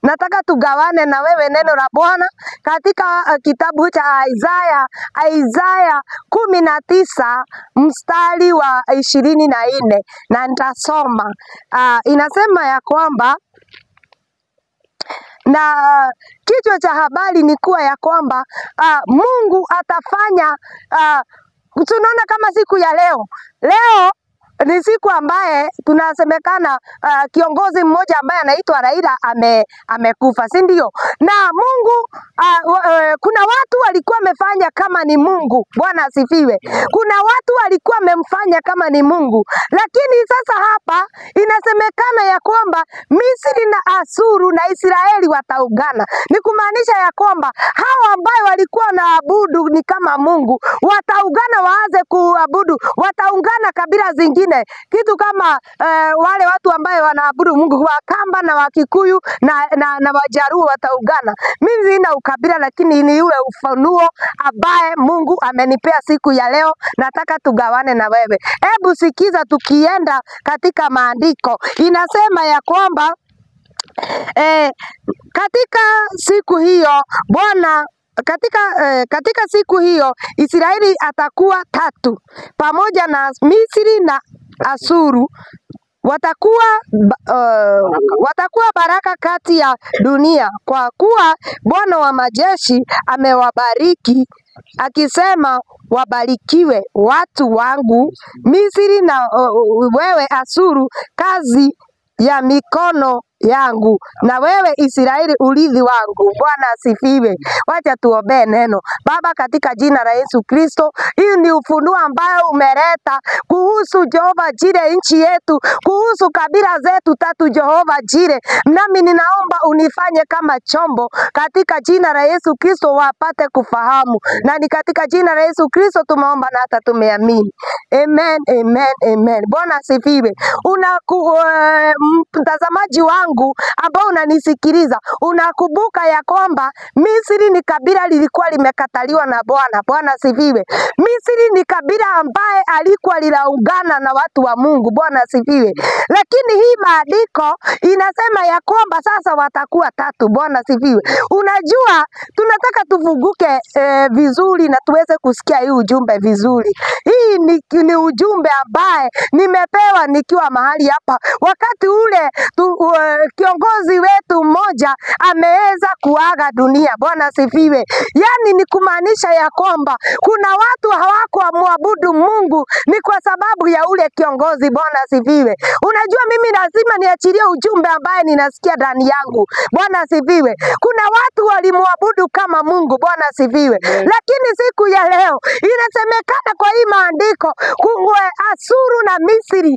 nataka tugawane na wewe neno la Bwana katika kitabu cha Isaya 19 mstari wa 24, na nitasoma. Inasema ya kwamba, na kichwa cha habari ni kuwa ya kwamba Mungu atafanya, tunaona kama siku ya leo ni siku ambaye tunasemekana kiongozi mmoja ambaye anaitwa Raila amekufa, si ndio? Na Mungu kuna watu walikuwa wamefanya kama ni Mungu. Bwana asifiwe. Kuna watu walikuwa wamemfanya kama ni Mungu, lakini sasa hapa inasemekana ya kwamba Misri na Asuru na Israeli wataungana. Ni kumaanisha ya kwamba hao ambao walikuwa wanaabudu ni kama Mungu wataungana, waanze kuabudu, wataungana kabila zingine, kitu kama wale watu ambao wanaabudu Mungu wa Kamba na Wakikuyu na Wajaruo wataungana. Mimi sina ukabila, lakini ni yule ufunuo ambaye Mungu amenipea siku ya leo, nataka tugawane na wewe. Hebu sikiza, tukienda katika maandiko inasema ya kwamba katika siku hiyo Bwana katika siku hiyo Israeli atakuwa tatu, pamoja na Misri na Asuru watakuwa baraka kati ya dunia, kwa kuwa Bwana wa majeshi amewabariki akisema, wabarikiwe watu wangu Misri na wewe Asuru, kazi ya mikono yangu, na wewe Israeli urithi wangu. Bwana asifiwe. Wacha tuombe neno. Baba, katika jina la Yesu Kristo, hii ni ufunuo ambao umeleta kuhusu Jehova Jire nchi yetu, kuhusu kabila zetu tatu Jehova Jire. Nami ninaomba unifanye kama chombo katika jina la Yesu Kristo, wapate kufahamu, na ni katika jina la Yesu Kristo tumeomba na hata tumeamini. Amen, amen, amen. Bwana asifiwe. Mtazamaji wangu ambao unanisikiliza, unakumbuka ya kwamba Misri ni kabila lilikuwa limekataliwa na Bwana. Bwana asifiwe. Misri ni kabila ambaye alikuwa lilaungana na watu wa Mungu. Bwana asifiwe. Lakini hii maandiko inasema ya kwamba sasa watakuwa tatu. Bwana asifiwe. Unajua, tunataka tufunguke vizuri na tuweze kusikia hii ujumbe vizuri. Hii ni ujumbe ambaye nimepewa nikiwa mahali hapa wakati ule kiongozi wetu mmoja ameweza kuaga dunia. Bwana asifiwe. Yani ni kumaanisha ya kwamba kuna watu hawakuabudu Mungu ni kwa sababu ya ule kiongozi. Bwana asifiwe. Unajua, mimi lazima niachilie ujumbe ambaye ninasikia ndani yangu. Bwana asifiwe. Kuna watu walimwabudu kama Mungu. Bwana asifiwe. Lakini siku ya leo inasemekana kwa hii maandiko, Asuru na Misri